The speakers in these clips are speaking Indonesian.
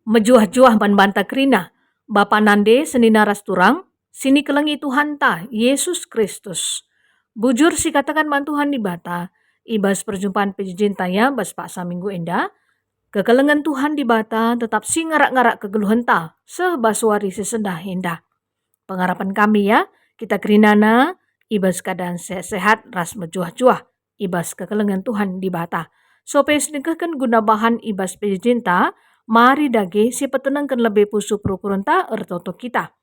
Mejuah-juah membanta kerina, Bapa nande seni naras turang, sini kelengi Tuhan ta, Yesus Kristus. Bujur si katakan mantuhan di bata, ibas perjumpaan pejintanya bas paksa minggu enda, kekelengan Tuhan di bata tetap si ngarak-ngarak kegeluhan ta, sebaswari sesendah indah. Pengharapan kami ya, kita kerinana, ibas keadaan sehat-sehat, ras mejuah-juah, ibas kekelengan Tuhan di bata. Sope sedekahkan guna bahan ibas pejinta, mari dage si petenangkan lebih pusu perukuran ta ertoto kita.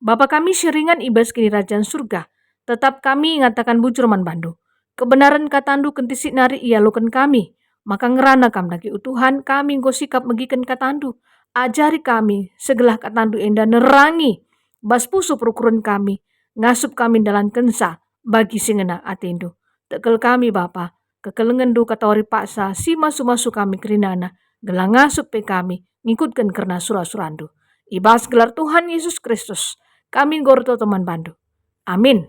Bapa kami seringan ibas kini kerajaan surga, tetap kami ngatakan bujur man bandu. Kebenaran katandu kentisik nari ia lukan kami, maka ngerana kam lagi utuhan kami sikap megikan katandu. Ajari kami segelah katandu enda nerangi, bas pusu perukuran kami, ngasup kami dalam kensa, bagi singena atindu. Tekel kami Bapa, kekelengan du katawari paksa, si masu-masu kami kerinana, gelang ngasup pe kami, ngikutkan karena surah-surandu. Ibas gelar Tuhan Yesus Kristus, kami gorto teman bandu. Amin.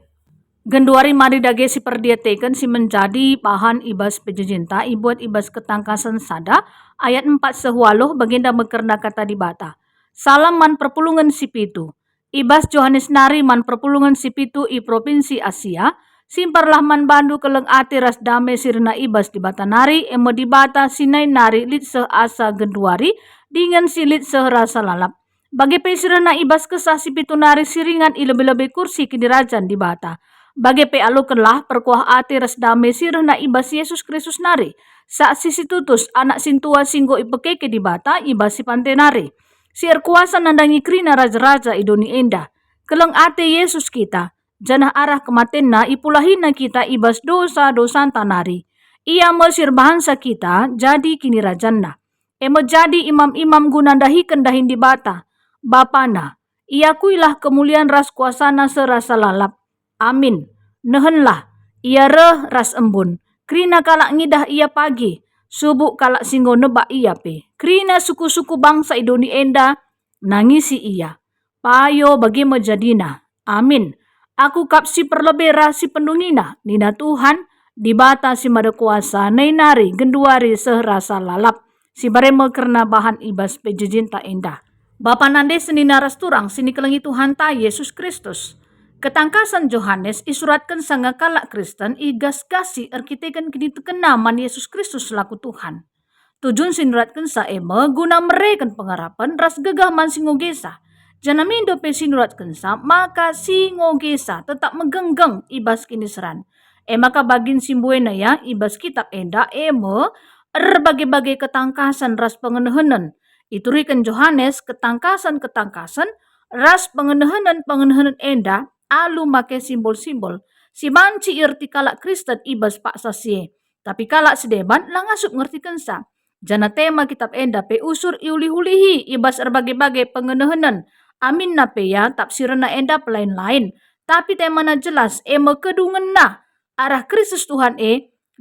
Genduari mari dage si perdiateken si menjadi bahan ibas pejejinta ibuat ibas ketangkasan sada ayat 4 sehualoh baginda mekerna kata di bata. Salam man perpulungan si pitu. Ibas Johannes nari man perpulungan si pitu i provinsi Asia. Simparlah man bandu keleng ati ras dame sirna ibas di bata nari emo di bata sinai nari lit seh asa genduari dengan si lit seh rasa lalap. Bagi pesirna ibas kesah si pitu nari siringan i lebih-lebih kursi kini rajan di bata. Bagi pe alukenlah perkuah ati ras dame sirna ibas Yesus Kristus nari. Sa sisi tutus anak sintua singgo ipekeke di bata ibas si pantenari. Siar kuasa nandangi krina raja-raja idoni enda. Keleng ate Yesus kita. Janah arah kematenna ipulahina kita ibas dosa-dosa tanari. Ia mesir bahasa kita jadi kini rajanna. Emo jadi imam-imam gunandahi kendahin di bata. Bapana, ia kuilah kemuliaan ras kuasana serasa lalap. Amin. Nehenlah, ia reh ras embun. Krina kalak ngidah ia pagi. Subuk kalak singgo nebak ia pe. Krina suku-suku bangsa idoni enda nangisi ia. Payo bagi menjadina. Amin. Aku kapsi perlebera si pendungina. Nina Tuhan di bata si mada kuasa nari genduari serasa lalap. Si baremo kerna bahan ibas pejejinta endah. Bapa nande seni naras turang sini kelengi Tuhan ta Yesus Kristus. Ketangkasan Johannes isuratkan sanga kalak Kristen igas-gasi erkitekan kini tekena man Yesus Kristus selaku Tuhan. Tujuan sinuratkan sa eme guna mereken pengharapan ras gegah man singogesa. Janamindo pe sinuratkan sa maka singogesa tetap megenggeng ibas kini seran. Maka bagin simbuena ya ibas kitab enda eme berbagai-bagai ketangkasan ras pengenehenan. Iturikan Johannes ketangkasan-ketangkasan ras pengenehenan enda alu make simbol-simbol. Si banci irti kalak Kristen ibas paksa sie. Tapi kalak sedeban lang asup ngertikan sa. Jana tema kitab enda pe usur iuli-ulihi ibas berbagai-bagai pengenehenan. Amin na pe ya tafsiran na enda pelain-lain. Tapi tema na jelas eme kedungen na arah Kristus Tuhan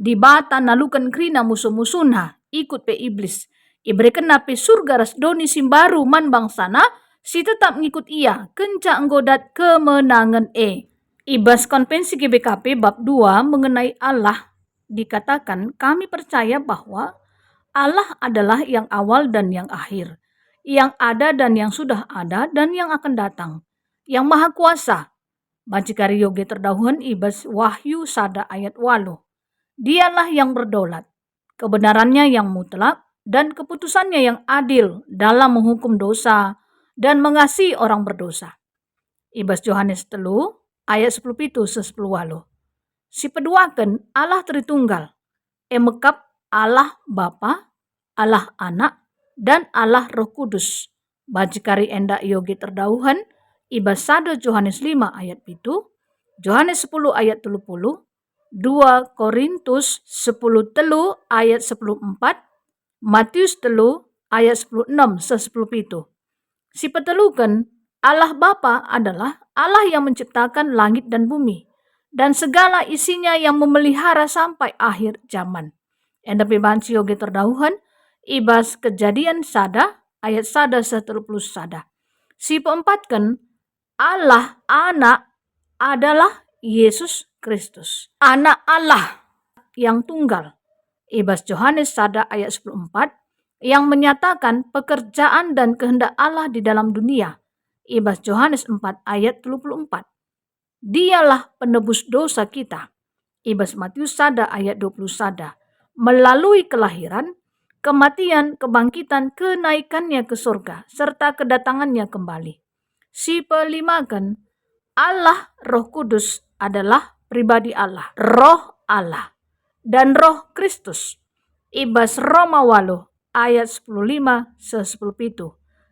di bata nalukan krina musuh-musuhna ikut pe iblis. Iberikan na pe surga ras doni simbaru man bangsana si tetap ngikut ia kenca enggodat kemenangan Ibas Konvensi GBKP bab 2 mengenai Allah dikatakan kami percaya bahwa Allah adalah yang awal dan yang akhir, yang ada dan yang sudah ada dan yang akan datang, yang maha kuasa. Bacikari yoge terdahuan ibas Wahyu sada ayat 8. Dialah yang berdaulat, kebenarannya yang mutlak dan keputusannya yang adil dalam menghukum dosa dan mengasihi orang berdosa. Ibas Yohanes telu ayat 10 pitu 10 walu. Si peduaken Allah Tritunggal. Emekap Allah Bapa, Allah Anak, dan Allah Roh Kudus. Bajikari enda yogi terdauhan. Ibas 1 Yohanes 5 ayat pitu, Yohanes 10 ayat 30, 2 Korintus 10 telu ayat 10 4, Matius telu ayat 10 6 10 pitu. Si petelukan Allah Bapa adalah Allah yang menciptakan langit dan bumi dan segala isinya yang memelihara sampai akhir zaman. Enda bebanci yoge terdauhan ibas Kejadian sada ayat sada 10 sada. Si peempatkan Allah Anak adalah Yesus Kristus, Anak Allah yang tunggal. Ibas Yohanes sada ayat 10 4, yang menyatakan pekerjaan dan kehendak Allah di dalam dunia. Ibas Yohanes 4 ayat 24. Dialah penebus dosa kita. Ibas Matius 1 ayat 21. Melalui kelahiran, kematian, kebangkitan, kenaikannya ke surga, serta kedatangannya kembali. Si pelimakan, Allah Roh Kudus adalah pribadi Allah, Roh Allah, dan Roh Kristus. Ibas Roma 8 ayat 15-10.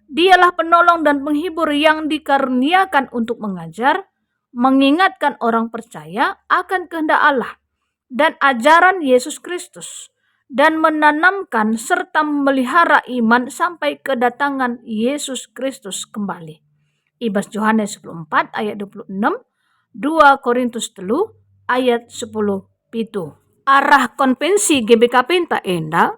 Dialah penolong dan penghibur yang dikaruniakan untuk mengajar, mengingatkan orang percaya akan kehendak Allah dan ajaran Yesus Kristus, dan menanamkan serta memelihara iman sampai kedatangan Yesus Kristus kembali. Ibas Yohanes 4 ayat 26, 2 Korintus 3 ayat 10 pitu. Arah konvensi GBKP ta enda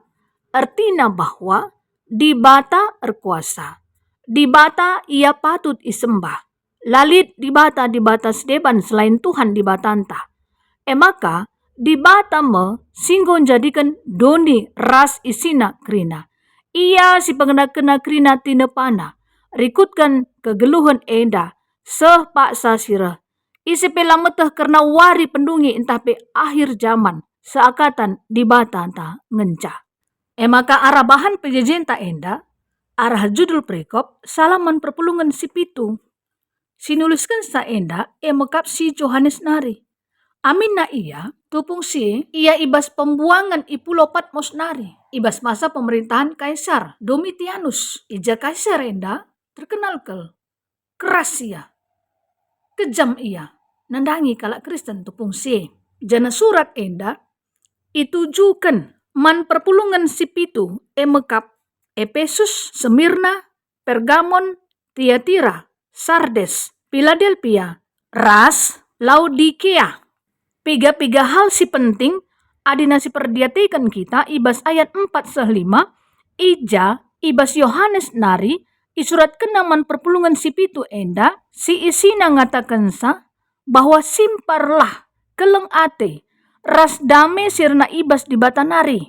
artinya bahwa di bata erkuasa, di bata ia patut isembah, lalit di bata sedeban selain Tuhan di batanta. Maka di bata me singgon jadikan doni ras isina krina. Ia si pengena-kena krina tinepana, rikutkan kegeluhan enda, seh paksa sirah. Isi pelametah karena wari pendungi entah pe akhir zaman, seakatan di bata ta ngenca. Maka arah bahan pejejen ta enda, arah judul prekop salaman perpulungan si pitu. Sinuliskan sa enda mekap si Johannes nari. Amin na iya, tupung si ia ibas pembuangan ipulo Patmos nari. Ibas masa pemerintahan Kaisar Domitianus. Ija Kaisar enda terkenal keras ia, kejam ia, nandangi kalak Kristen tupung si. Jana surat enda itujukan man perpulungan si pitu mekap Efesus, Semirna, Pergamon, Tiatira, Sardes, Philadelphia, Ras, Laodikia. Piga hal si penting adina si perdiatikan kita ibas ayat 4-5 ija ibas Yohanes nari isurat kenaman perpulungan si pitu enda si isina ngatakan sa bahwa simparlah keleng ate ras dame sirna ibas di bata nari.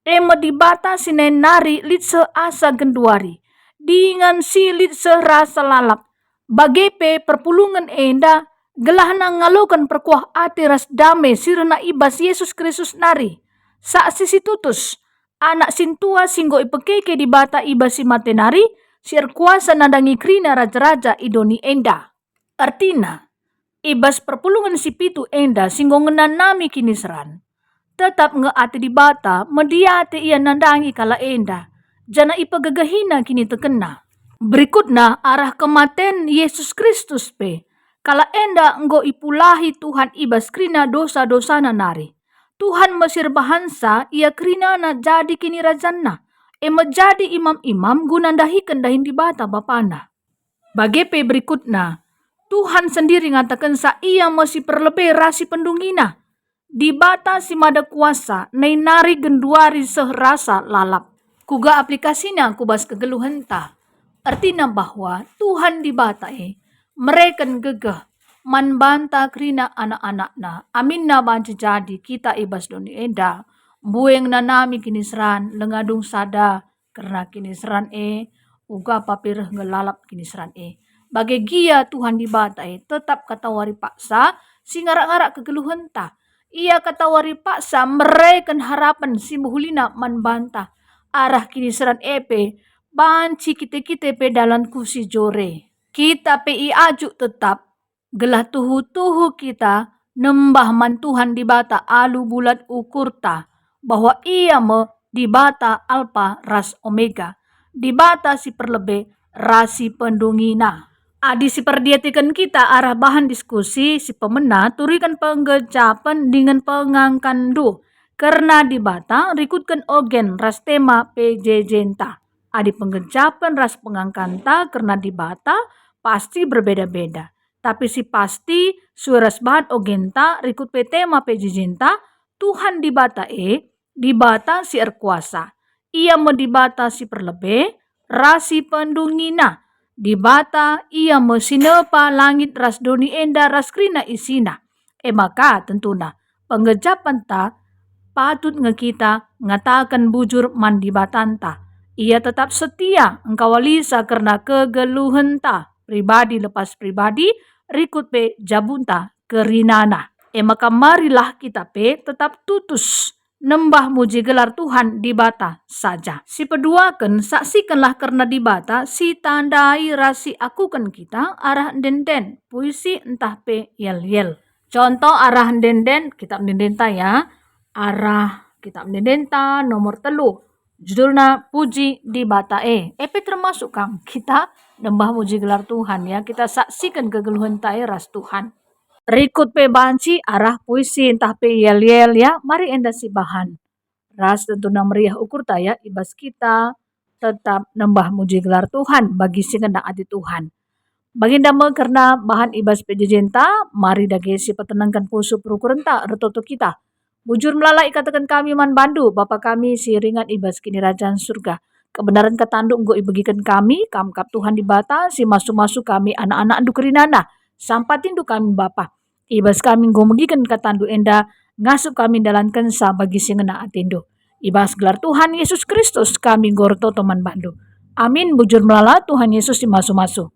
Ema di bata sinen nari litse asa genduari dengan si litse rasa lalap bagepe perpulungan enda gelah na ngalokan perkuah ate ras dame sirna ibas Yesus Kristus nari. Sa sisi tutus, anak sintua singgo ipekeke di bata ibas si mate nari, siar kuasa nadangi krina raja-raja idoni enda. Artina, ibas perpulungan si pitu enda singgo ngenanami kiniseran. Tetap ngeate di bata, mediate ia nandangi kala enda. Jana ipagagahina kini tekena. Berikutnya arah kematen Yesus Kristus pe. Kala enda enggo ipulahi Tuhan ibas krina dosa-dosana nari. Tuhan Mesir bahansa ia krina na jadi kini rajanna. Menjadi imam-imam gunandahikan dahin di bata bapana. Bagepe berikutnya, Tuhan sendiri ngatakan sa ia masih perlebih rasi pendungina. Di bata si mada kuasa, nai nari genduari sehrasa lalap. Kuga aplikasinya kubas kegeluhan ta. Artinya bahwa Tuhan di bata mereka gegah manbanta krina anak-anakna. Amin na banci jadi kita ibas doni enda. Bueng na nami kinisran lengadung sada karena kinisran uga papir ngelalap kinisran Bagai gia Tuhan di bata tetap katawari paksa singarak-ngarak kegeluhan ta. Ia katawari paksa mereka harapan si muhulina manbanta arah kinisran banci kite-kite pedalan kusi jore. Kita pi ajuk tetap gelah tuhu-tuhu kita nembah man Tuhan di bata alu bulat ukurta bahwa ia di bata alfa ras omega, di bata si perlebe rasi pendungina. Adi si perdiatikan kita arah bahan diskusi si pemena turikan penggecapan dengan pengangkandu karena di bata rikutkan ogen ras tema PJJ-ta. Adi penggecapan ras pengangkanta karena di bata pasti berbeda-beda. Tapi si pasti suras bahan ogenta rikut tema PJJ-ta Tuhan di bata si erkuasa. Ia di bata si perlebe rasi pendungina. Di bata ia mesinepa langit ras doni enda ras krina isina. Maka tentuna penggejapan ta patut ngekita ngatakan bujur man di batanta. Ia tetap setia engkau walisa karena kegeluhan ta pribadi lepas pribadi rikut pe jabunta kerinana. Maka marilah kita pe tetap tutus nembah muji gelar Tuhan di bata saja. Si peduakan saksikanlah karena di bata si tandai rasi akukan kita arah denden puisi entah pe yel-yel. Contoh arah denden kitab dendenta ya. Arah kitab dendenta nomor 3. Judulnya puji di bata Epe termasuk kang kita nembah muji gelar Tuhan ya. Kita saksikan kegeluhan ras Tuhan. Rikut pe banci arah puisi entah pe yel-yel ya. Mari enda si bahan. Ras tentu meriah ukur ya ibas kita tetap nembah muji gelar Tuhan bagi si kena adi Tuhan. Baginda me karena bahan ibas pejejenta, mari dage si petenangkan pusu perukurenta retoto kita. Bujur melalai katakan kami man bandu, Bapa kami si ringan ibas kini kerajaan surga. Kebenaran katanduk nggo ibagikan kami, kamkap Tuhan di bata, si masu-masu kami anak-anak andu kerinana. Sampatindu kami Bapa. Ibas kami nggo megikan katanduk enda, ngasup kami dalankan sa bagi si ngena atindu. Ibas gelar Tuhan Yesus Kristus kami nggo retoto man bandu. Amin bujur melala Tuhan Yesus si masu-masu.